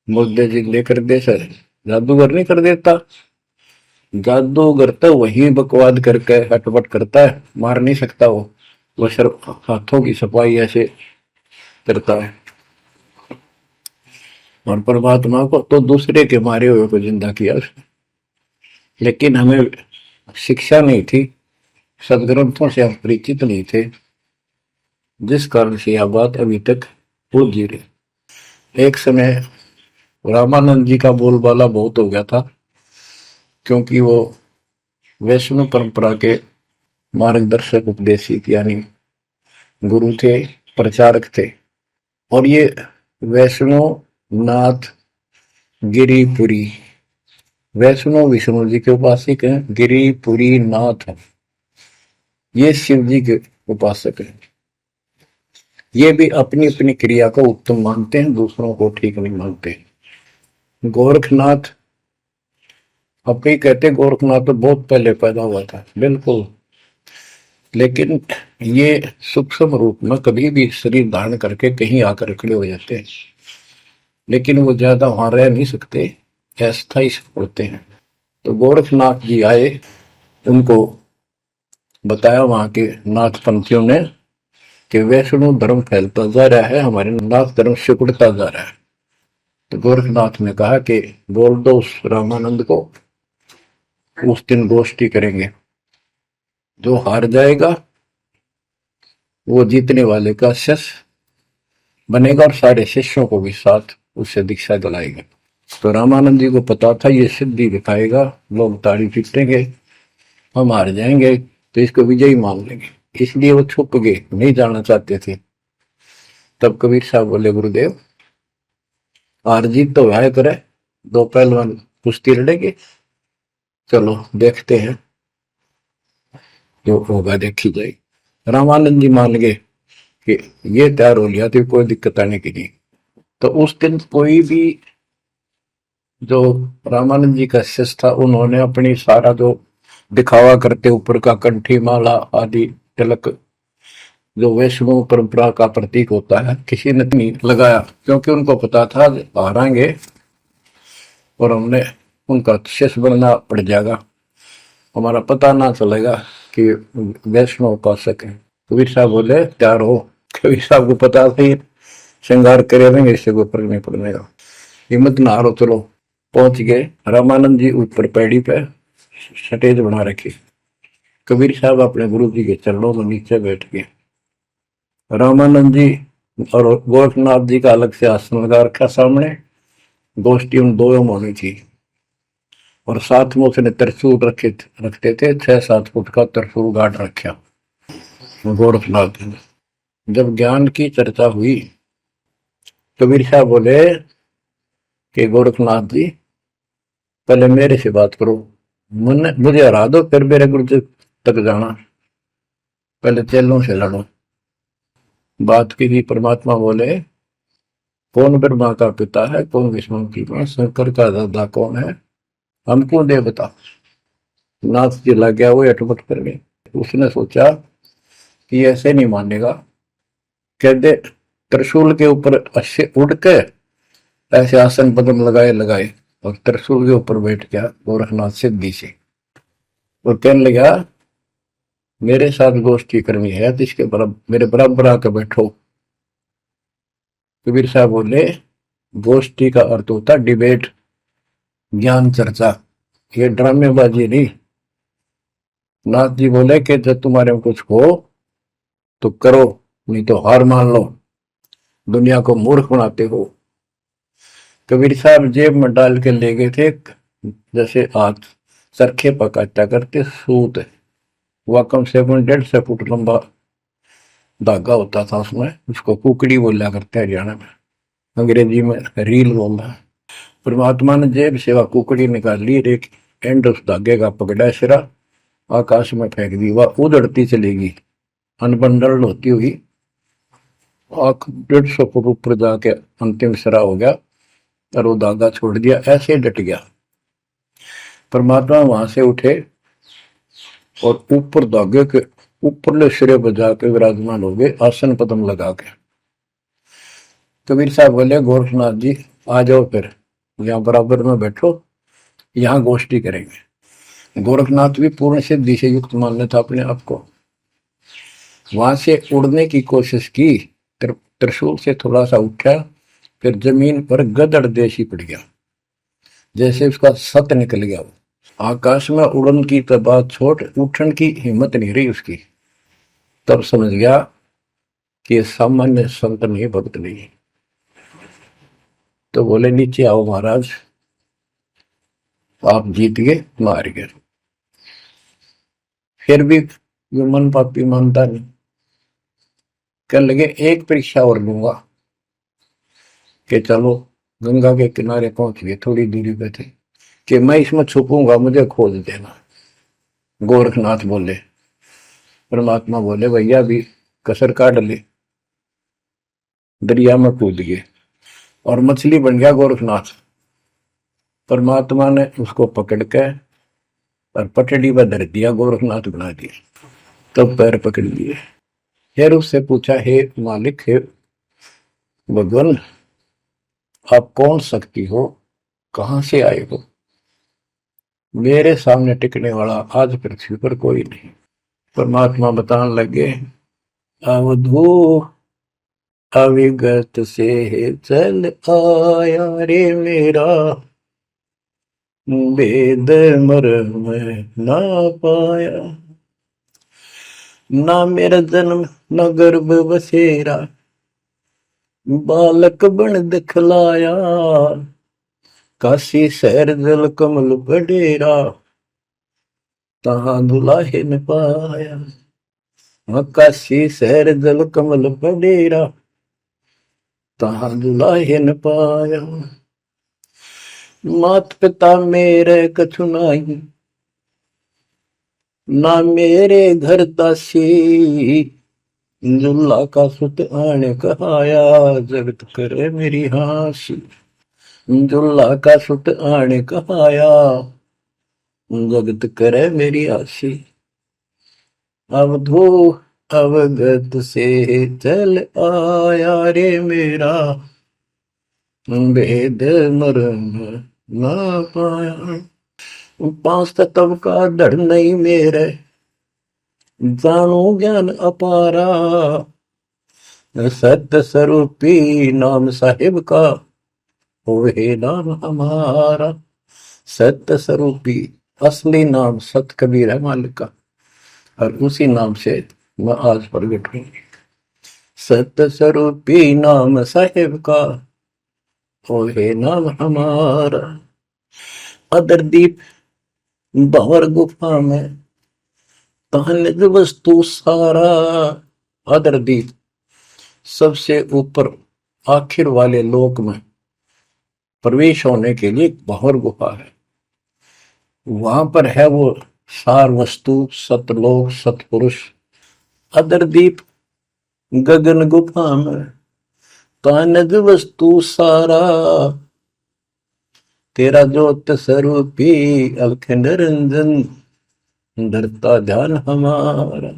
मुर्दे जिंदे कर दे। सर, जादूगर नहीं कर देता, जादूगर तो वही बकवाद करके हटपट करता है, मार नहीं सकता वो सिर्फ हाथों की सफाई ऐसे करता है। और परमात्मा को तो दूसरे के मारे हुए को जिंदा किया उसने। लेकिन हमें शिक्षा नहीं थी, सदग्रंथों से हम परिचित नहीं थे, जिस कारण से यह बात अभी तक उलझी रही। एक समय रामानंद जी का बोलबाला बहुत हो गया था, क्योंकि वो वैष्णव परंपरा के मार्गदर्शक, उपदेशिक यानी गुरु थे, प्रचारक थे। और ये वैष्णव नाथ गिरिपुरी, वैष्णव विष्णु जी के उपासक हैं, गिरिपुरी नाथ हैं, ये शिव जी के उपासक हैं। ये भी अपनी अपनी क्रिया को उत्तम मानते हैं, दूसरों को ठीक नहीं मानते। गोरखनाथ अब ही कहते गोरखनाथ तो बहुत पहले पैदा हुआ था, बिल्कुल, लेकिन ये सूक्ष्म रूप में कभी भी शरीर धारण करके कहीं आकर खड़े हो जाते हैं, लेकिन वो ज्यादा वहां रह नहीं सकते, अस्थायी होते हैं। तो गोरखनाथ जी आए, उनको बताया वहां के नाथ पंथियों ने कि वैष्णव धर्म फैलता जा रहा है, हमारे नाथ धर्म सिकुड़ता जा रहा है। तो गोरखनाथ ने कहा कि बोल दो उस रामानंद को, उस दिन गोष्ठी करेंगे, जो हार जाएगा वो जीतने वाले का शिष्य बनेगा और सारे शिष्यों को भी साथ उससे दीक्षा दिलाएगा। तो रामानंद जी को पता था ये सिद्धि दिखाएगा, लोग ताड़ी पीटेंगे, हम हार जाएंगे, तो इसको विजयी मान लेंगे, इसलिए वो छुप गए, नहीं जाना चाहते थे। तब कबीर साहब बोले गुरुदेव हार जीत तो वह करे, दो पहलवान कुश्ती लड़ेंगे, चलो देखते हैं, जो होगा देखी जाए। रामानंद जी मान गए कि ये तैयार हो लिया तो कोई दिक्कत आने की नहीं। तो उस दिन कोई भी जो रामानंद जी का शिष्य था, उन्होंने अपनी सारा जो दिखावा करते ऊपर का कंठी माला आदि तिलक जो वैष्णव परंपरा का प्रतीक होता है, किसी ने नहीं लगाया, क्योंकि उनको पता था हारेंगे और हमने उनका शिष्य बनना पड़ जाएगा, हमारा पता ना चलेगा कि वैष्णव उपासक है। कबीर साहब बोले तैयार हो। कबीर साहब को पता था श्रृंगार करे रहेंगे, इससे कोई फर्क नहीं पड़ने का, हिम्मत ना हारो, चलो। पहुंच गए, रामानंद जी ऊपर पैड़ी पे स्टेज बना रखी, कबीर साहब अपने गुरु जी के चरणों में नीचे बैठ गए, रामानंद जी और गोरखनाथ जी का अलग से आसन लगा रखा सामने, गोष्ठी उन दो में होनी थी, और साथ में उसने त्रिशूल रखते थे, 6-7 फुट का त्रिशूल गाड़ रखा गोरखनाथ ने। जब ज्ञान की चर्चा हुई, कबीर साहब बोले कि गोरखनाथ जी पहले मेरे से बात करो, मुझे हरा दो, फिर मेरे गुरु जी तक जाना, पहले चेलों से लड़ो। बात की थी, परमात्मा बोले कौन ब्रह्मा का पिता है, कौन विष्णु की मां, शंकर का दादा कौन है, हमको दे बता। नाथ जी लग गया, वो अटपट कर गए। उसने सोचा कि ऐसे नहीं मानेगा, कहते त्रिशूल के ऊपर अच्छे उड़ के ऐसे आसन पदम लगाए लगाए और त्रिशूल के ऊपर बैठ गया गोरखनाथ सिद्धि से, और कहने लगा मेरे साथ गोष्ठी करनी है तो इसके बराबर मेरे बराबर आकर बैठो। कबीर साहब बोले गोष्ठी का अर्थ होता डिबेट, ज्ञान चर्चा, ये ड्रामेबाजी नहीं। नाथ जी बोले कि जब तुम्हारे में कुछ हो तो करो, नहीं तो हार मान लो, दुनिया को मूर्ख बनाते हो। कबीर साहब जेब में डाल के ले गए थे, जैसे हाथ चरखे पकाता करते सूत, वह कम से कम 150 फुट लंबा धागा होता था उसमें, उसको कुकड़ी बोला करते हैं हरियाणा में, अंग्रेजी में रील बोलना। परमात्मा ने जेब से वह कुकड़ी निकाल ली, एक एंड उस धागे का पकड़ा, सिरा आकाश में फेंक दी, वह उड़ती चलेगी अनबंडल होती हुई, 150 फुट ऊपर जाके अंतिम सिरा हो गया, और वो धागा छोड़ दिया, ऐसे डट गया। परमात्मा वहां से उठे और ऊपर धागे के ऊपरले सिरे पर जाके विराजमान हो गए, आसन पदम लगा के। कबीर साहब बोले गोरखनाथ जी आ जाओ, फिर यहाँ बराबर में बैठो, यहाँ गोष्ठी करेंगे। गोरखनाथ भी पूर्ण सिद्धि से युक्त मान लेता अपने आप को, वहां से उड़ने की कोशिश की, त्रिशूल से थोड़ा सा उठा, फिर जमीन पर गदड़ देशी पड़ गया, जैसे उसका सत निकल गया। आकाश में उड़न की तो बात छोड़, उठन की हिम्मत नहीं रही उसकी। तब समझ गया कि ये सामान्य संत नहीं, भक्त नहीं। तो बोले नीचे आओ महाराज, आप जीत गए, मार गए। फिर भी ये मन पापी मानता नहीं, कहने लगे एक परीक्षा और लूंगा, कि चलो गंगा के किनारे पहुंच गए, थोड़ी दूरी पे थे, कि मैं इसमें छुपूंगा, मुझे खोज देना। गोरखनाथ बोले, परमात्मा बोले भैया भी कसर काट ले, दरिया में कूद गए और मछली बन गया गोरखनाथ। परमात्मा ने उसको पकड़ के और पटड़ी पर धर दिया, गोरखनाथ बना दिया। तब पैर पकड़ लिए। फिर उससे पूछा, हे मालिक, हे भगवान, आप कौन शक्ति हो, कहां से आए हो? मेरे सामने टिकने वाला आज पृथ्वी पर कोई नहीं। परमात्मा बताने लगे, अवधू अविगत से चल आया रे मेरा, वेद मर्म ना पाया। ना मेरा जन्म न गर्भ बसेरा, बालक बन दिखलाया। काशी शहर जल कमल बडेरा, तहां दुलाहे न पाया। काशी शहर जल कमल बडेरा, तहां दुलाहे न पाया। मात पिता मेरे कछु नाही, ना मेरे घर दासी। दुल्ला का सुत आने कहाया, जगत करे मेरी हासी। दुल्ला का सुत आने कहाया, जगत करे मेरी हासी। अवधू अवगत से चल आया रे मेरा, वेद मर्म ना पाया। पांच तत्व का धड़ नहीं मेरे, जानो ज्ञान अपारा। सत्य स्वरूपी नाम साहिब का, होवे नाम हमारा। सत्य स्वरूपी असली नाम सत कबीर है मालिक का, और उसी नाम से मैं आज प्रगट हूं। सत्य स्वरूपी नाम साहिब का, होवे नाम हमारा। अदरदीप भंवर गुफा में, तहनिज वस्तु सारा। अदरदीप सबसे ऊपर आखिर वाले लोक में प्रवेश होने के लिए भंवर गुफा है। वहां पर है वो सार वस्तु, सतलोक, सतपुरुष। अदरदीप गगन गुफा में, तहनिज वस्तु सारा। तेरा ज्योत स्वरूपी अलख निरंजन, धरता ध्यान हमारा।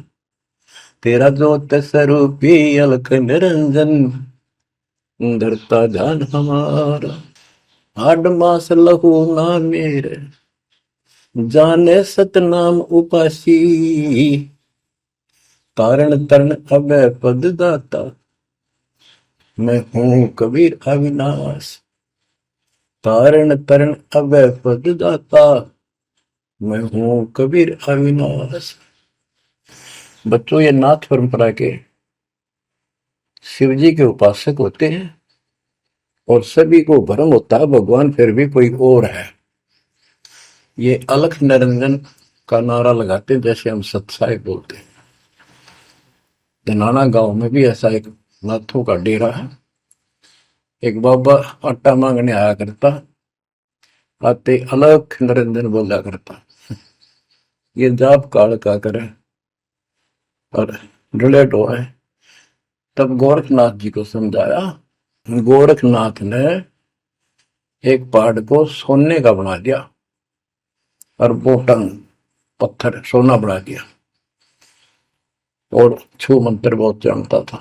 तेरा ज्योत स्वरूपी अलख निरंजन, धरता ध्यान हमारा। हाड मास लहू ना मेरे, जाने सतनाम उपासी। तारण तरण अभय पद दाता, मैं हूं कबीर अविनाश। तारण तरण अभय पद दाता, मैं हूं कबीर अविनाश। बच्चों, ये नाथ परंपरा के शिव जी के उपासक होते हैं और सभी को भ्रम होता है भगवान फिर भी कोई और है। ये अलख निरंजन का नारा लगाते हैं, जैसे हम सत्साई बोलते हैं। धनाना गांव में भी ऐसा एक नाथों का डेरा है। एक बाबा आटा मांगने आया करता, आते अलख निरंजन बोला करता। ये जाप काल का करे और रिलेट हुआ है। तब गोरखनाथ जी को समझाया। गोरखनाथ ने एक पहाड़ को सोने का बना दिया और बोटन पत्थर सोना बना दिया, और छू मंत्र बहुत जानता था।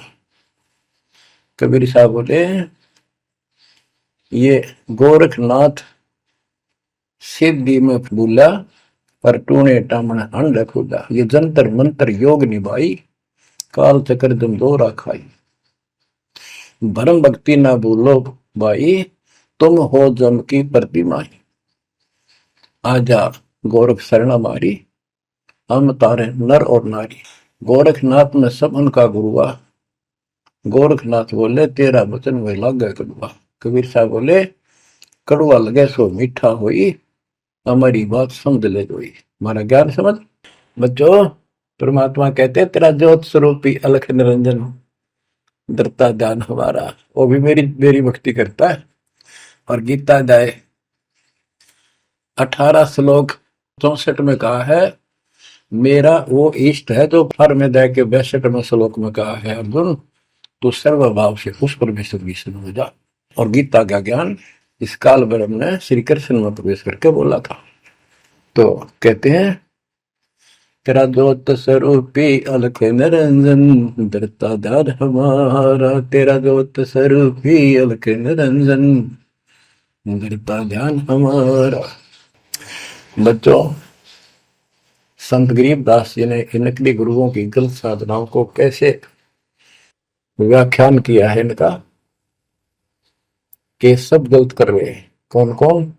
कबीर साहब बोले, ये गोरखनाथ सिद्धि में भूला, पर टूने टामण हंड खुदा। ये जंतर मंत्र योग निभाई, काल चक्र जम दोरा खाई। भरम भक्ति ना भूलो भाई, तुम हो जम की प्रतिमा। आजा गोरख शरण हमारी, हम तारे नर और नारी। गोरखनाथ में सब उनका गुरुआ। गोरखनाथ बोले, तेरा वचन वे लागे कड़ुआ। कबीर साहब बोले, कड़ुआ लगे सो मीठा होई, हमारी बात समझ ले जोई। हमारा ज्ञान समझ। बच्चों, परमात्मा कहते हैं, तेरा ज्योत स्वरूपी अलख निरंजन, धरता ध्यान हमारा। वो भी मेरी भक्ति करता है। और गीता अध्याय 18 श्लोक 64 में कहा है, मेरा वो इष्ट है जो फर में दे के 62वें श्लोक में कहा है, अर्जुन तो सर्वभाव से उस परमेश्वर की शरण हो जा। और गीता का ज्ञान इस काल ब्रह्म ने श्री कृष्ण में प्रवेश करके बोला था। तो कहते हैं तेरा ज्योत स्वरूपी अलख निरंजन धरता धार हमारा, तेरा ज्योत स्वरूपी अलख निरंजन धरता ध्यान हमारा। बच्चों, संत गरीबदास जी ने इन नकली गुरुओं की गलत साधनाओं को कैसे व्याख्यान किया है इनका, कि सब गलत कर रहे हैं। कौन कौन?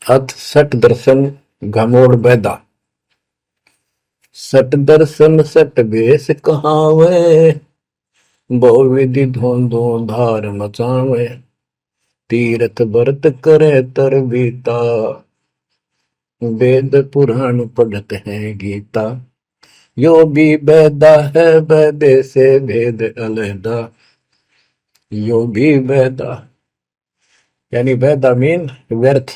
अथ सट दर्शन घमोड़ बैदा, सट दर्शन सट बेस कहावे, बहु विधि धोंधो धार मचावे, तीर्थ व्रत करे तर बीता, वेद पुराण पढ़ते हैं गीता, यो भी बैदा है बैदे से भेद अलहदा, यो भी बैदा यानी बैदा मीन व्यर्थ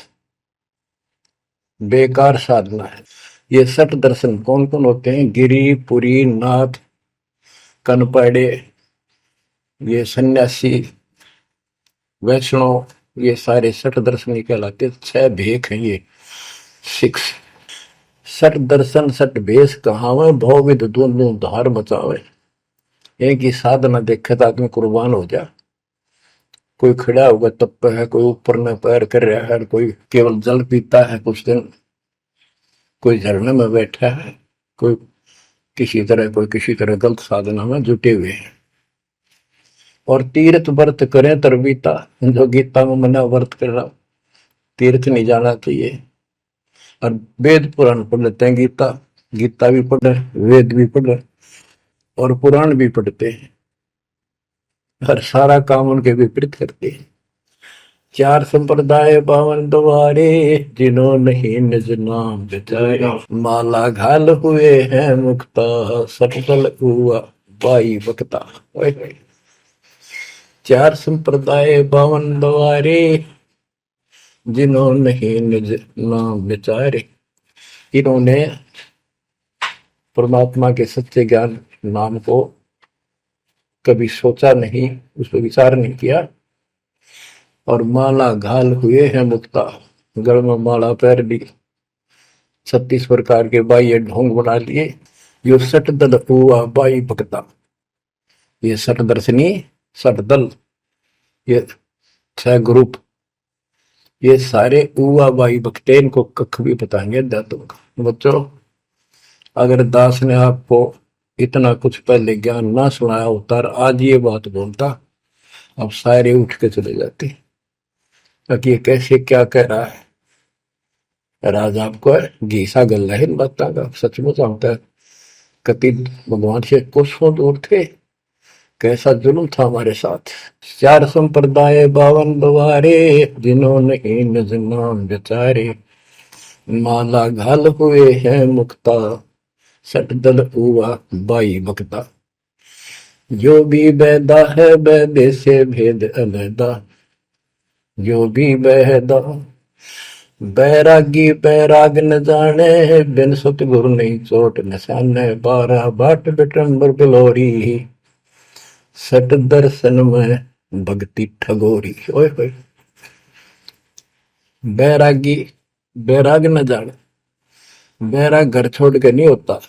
बेकार साधना है। ये सठ दर्शन कौन कौन होते हैं? गिरी, पुरी, नाथ, कनपड़े, ये सन्यासी, वैष्णव, ये सारे सठ दर्शन कहलाते। 6 भेख हैं ये 6। सठ दर्शन सठ भेष कहावे, भौविध दोनों धार बचावे। एक ही साधना देखे तो आदमी कुर्बान हो जा। कोई खड़ा होगा तप है, कोई ऊपर में पैर कर रहा है, कोई केवल जल पीता है कुछ दिन, कोई झरने में बैठा है, कोई किसी तरह गलत साधना में जुटे हुए हैं। और तीर्थ व्रत करें तरबीता, जो गीता में मना व्रत कर रहा, तीर्थ नहीं जाना चाहिए। और वेद पुराण पढ़ लेते हैं, गीता भी पढ़ रहे, वेद भी पढ़ रहे और पुराण भी पढ़ते हैं, हर सारा काम उनके विपरीत करते हैं। 4 संप्रदाय 52 द्वारे, जिन्हों नहीं निज नाम बिचारे, माला घाल हुए हैं मुक्ता, सटल हुआ बाई बकता। 4 संप्रदाय 52 द्वारे, जिन्हों नहीं निज नाम बिचारे। इन्होंने परमात्मा के सच्चे ज्ञान नाम को कभी सोचा नहीं, उस पर विचार नहीं किया। और माला घाल हुए हैं मुक्ता, गल में माला पैर ली, 36 प्रकार के बाह्य ढोंग बना लिए। यो सट दल हुआ बाई भक्ता, ये सट दर्शनी, सट दल, ये 6 ग्रुप, ये सारे उवा बाई भक्ते, इनको कख भी बताएंगे दातों का। बच्चों, अगर दास ने आपको इतना कुछ पहले ज्ञान ना सुनाया होता और आज ये बात बोलता, अब सारे उठ के चले जाते कि ये कैसे क्या कह रहा है। राज आपको घीसा गल है इन बातों का, सचमुच होता है। कति भगवान से कोसों दूर थे, कैसा जुल्म था हमारे साथ। 4 संप्रदाय 52 द्वारे, जिन्होंने निज नाम बेचारे, माला घाल हुए हैं मुक्ता, सट दल हुआ बाई बकता, जो भी बैदा है बैदे से भेद अलहदा, जो भी बैदा। बैरागी बैराग न जाने, बिन सतगुरु नहीं चोट निशाने, 12 बाट बिटंबर बिलोरी, सट दर्शन में भक्ति ठगोरी। ओए होए, बैरागी बैराग न जाने, बैराग घर छोड़ के नहीं होता,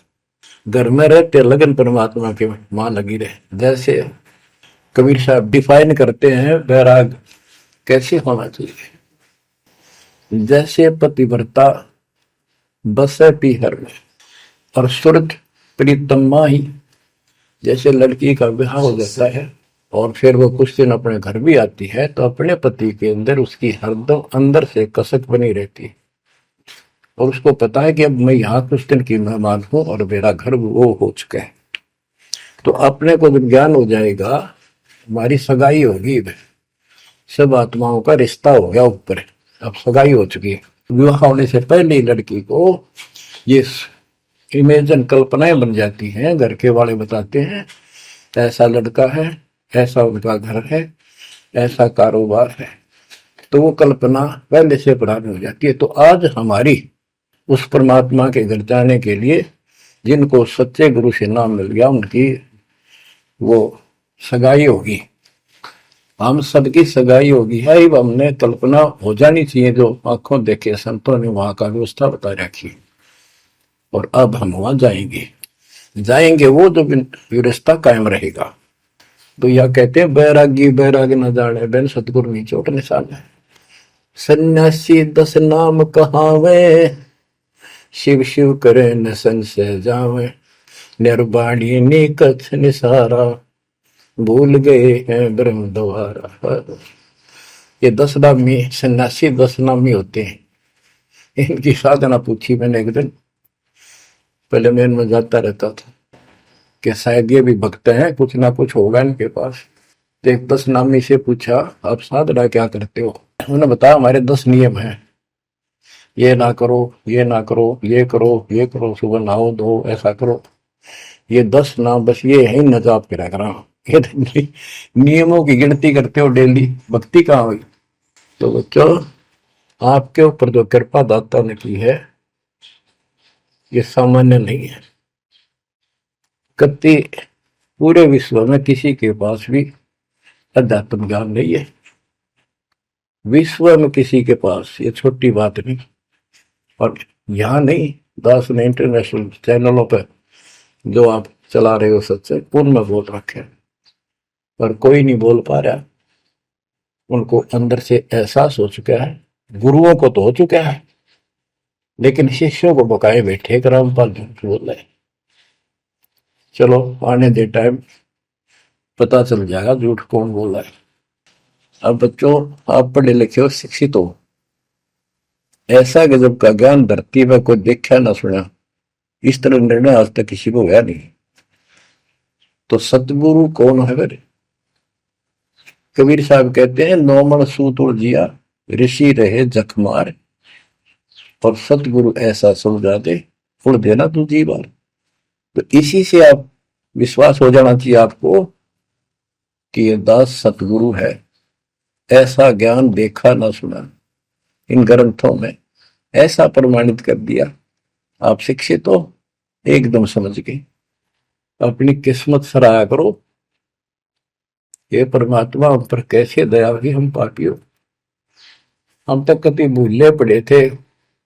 घर में रहते लगन परमात्मा के मां लगी रहे। जैसे कबीर साहब डिफाइन करते हैं बैराग कैसे होना चाहिए। जैसे पतिव्रता बसे पीहर में और सुरत प्रीतम माही, जैसे लड़की का विवाह हो जाता है और फिर वो कुछ दिन अपने घर भी आती है, तो अपने पति के अंदर उसकी हरदम अंदर से कसक बनी रहती है और उसको पता है कि अब मैं यहाँ कुछ दिन की मेहमान हूं और मेरा घर वो हो चुका है। तो अपने को जब ज्ञान हो जाएगा, हमारी सगाई होगी, सब आत्माओं का रिश्ता हो गया ऊपर, अब सगाई हो चुकी है। विवाह होने से पहले ही लड़की को ये इमेजन कल्पनाएं बन जाती हैं। घर के वाले बताते हैं ऐसा लड़का है, ऐसा उनका घर है, ऐसा कारोबार है, तो वो कल्पना पहले से पुरानी हो जाती है। तो आज हमारी उस परमात्मा के घर जाने के लिए जिनको सच्चे गुरु से नाम मिल गया, उनकी वो सगाई होगी, हम सबकी सगाई होगी है। हमने कल्पना हो जानी चाहिए, जो आंखों देखे संतों ने वहां का व्यवस्था बता रखी। और अब हम वहां जाएंगे, जाएंगे वो जो रिश्ता कायम रहेगा। तो यह कहते हैं बैरागी बैराग न जाने बिन सतगुरु नी चोट निशान है। सन्यासी 10 नाम कहावे, शिव शिव करे न संशय जावे, निर्वाणी नी कछ निसारा, भूल गए हैं ब्रह्म द्वारा। ये 10 नामी सन्यासी 10 नामी होते हैं। इनकी साधना पूछी मैंने एक दिन, पहले मैं इनमें जाता रहता था कि शायद ये भी भक्त हैं, कुछ ना कुछ होगा इनके पास। तो एक 10 नामी से पूछा, आप साधना क्या करते हो? उन्होंने बताया हमारे 10 नियम हैं, ये ना करो, ये ना करो, ये करो, ये करो, सुबह नहाओ धो, ऐसा करो। ये 10 नाम बस ये है न जाप करा करा। ये नियमों की गिनती करते हो डेली, भक्ति कहाँ हुई? तो बच्चों, आपके ऊपर जो कृपा दाता ने की है ये सामान्य नहीं है। कति पूरे विश्व में किसी के पास भी अध्यात्म ज्ञान नहीं है। विश्व में किसी के पास, ये छोटी बात नहीं। और यहाँ नहीं, दास ने इंटरनेशनल चैनलों पर जो आप चला रहे हो सत्संग, उनमें बोल रखे, पर कोई नहीं बोल पा रहा। उनको अंदर से एहसास हो चुका है, गुरुओं को तो हो चुका है, लेकिन शिष्यों को बकाए बैठे कि रामपाल झूठ बोल रहे। चलो आने दे टाइम, पता चल जाएगा झूठ कौन बोल रहा है। अब बच्चों, आप पढ़े लिखे हो, शिक्षित हो, ऐसा गजब का ज्ञान धरती में कोई देखा ना सुना, इस तरह निर्णय आज तक किसी को हुआ नहीं। तो सतगुरु कौन है फिर? कबीर साहब कहते हैं, नौमण सूत जिया ऋषि रहे जखमार, और सतगुरु ऐसा समझा दे उड़ देना तू जी बार। तो इसी से आप विश्वास हो जाना चाहिए आपको कि ये दास सतगुरु है। ऐसा ज्ञान देखा ना सुना, इन ग्रंथों में ऐसा प्रमाणित कर दिया। आप शिक्षित हो, एकदम समझ गए। अपनी किस्मत सराहा करो, ये परमात्मा हम पर कैसे दया हुई। हम पापी हो, हम तक कभी भूले पड़े थे,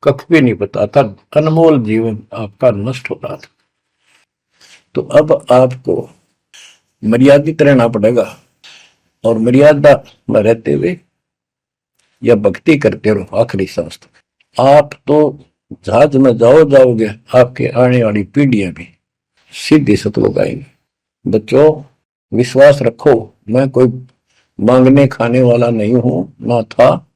कख भी नहीं पता था, अनमोल जीवन आपका नष्ट हो रहा था। तो अब आपको मर्यादित रहना पड़ेगा, और मर्यादा में रहते हुए या भक्ति करते रहो आखिरी सांस तक। आप तो जहाज में जाओगे, आपके आने वाली पीढ़ियां भी सीधी सतलोक आएंगे। बच्चों, विश्वास रखो, मैं कोई मांगने खाने वाला नहीं हूं, ना था,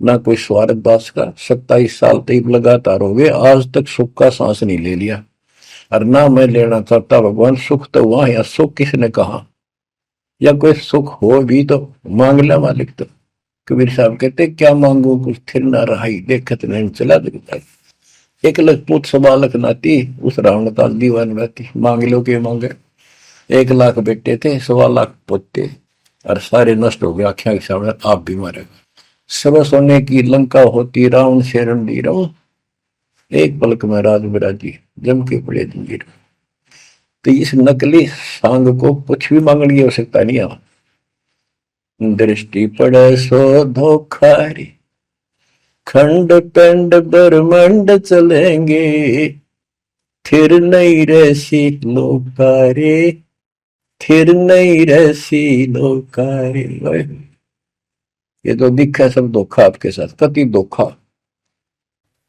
ना कोई स्वार्थ दास का। 27 साल तक लगातार हो गए, आज तक सुख का सांस नहीं ले लिया, और ना मैं लेना चाहता। भगवान सुख तो वहां है, सुख किसने कहा? या कोई सुख हो भी तो मांग ले मालिक। तो कबीर साहब कहते, क्या मांगू कुछ थिर ना रहाई, देखत नहीं चला दिखता। 1 लाख पूत 1.25 लाख नाती, उस रावण काल दीवान रहती। मांग लो के मांगे, 1 लाख बेटे थे, 1.25 लाख पोते, और सारे नष्ट हो गए आख्या के सामने। आप भी मारेगा। सब सोने की लंका होती, रावण से रणधीर, एक पलक में राज बिराजी, जम के पड़े जंजीर। तो इस नकली सांग को कुछ भी मांगने की आवश्यकता नहीं है। दृष्टि पड़े सो धोखारी, खंड पिंड ब्रह्मंड चलेंगे, फिर नहीं रहसी लोकारे, फिर नहीं रहसी लोकारे। ये तो दिखा सब धोखा आपके साथ, कति धोखा।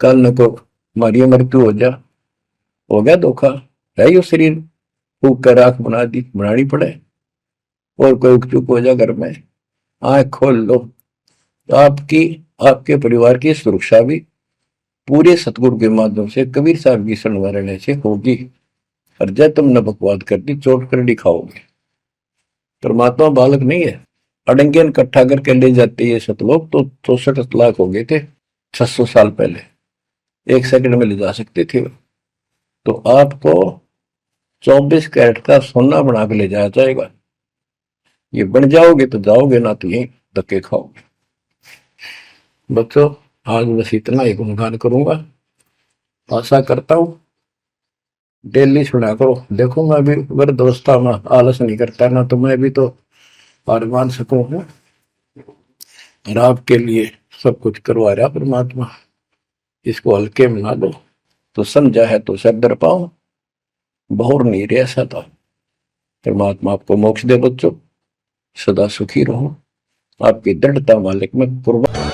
कल न को मारी मृत्यु हो गया धोखा, है यो शरीर फूक कर राख बना दी, बनानी पड़े। और कोई चुप हो जा घर में, आंख खोल लो, आपकी आपके परिवार की सुरक्षा भी पूरे सतगुरु के माध्यम से, कबीर साहब की शरण रहने से होगी। और जब तुम न बकवाद कर दी, चोट कर दिखाओगे। परमात्मा बालक नहीं है, अड़ंगियन इकट्ठा करके ले जाते ये सतलोक। तो 64 लाख हो गए थे 600 साल पहले, 1 सेकंड में ले जा सकते थे। तो आपको 24 कैरेट का सोना बना के ले जाया जाएगा। ये बन जाओगे तो जाओगे, ना तो यही धक्के खाओगे। बच्चों, आज बस इतना ही गुणगान करूंगा। आशा करता हूं डेली सुना करो। देखो मैं भी वृद्धावस्था में आलस नहीं करता ना, तो मैं भी तो हार मान सकूं। और आपके लिए सब कुछ करवा रहा परमात्मा, इसको हल्के में ना लो। तो समझा है तो सदर पाओ, बहुर नहीं रह सकता। परमात्मा आपको मोक्ष दे बच्चों, सदा सुखी रहो। आपकी दृढ़ता मालिक में कुर्बान।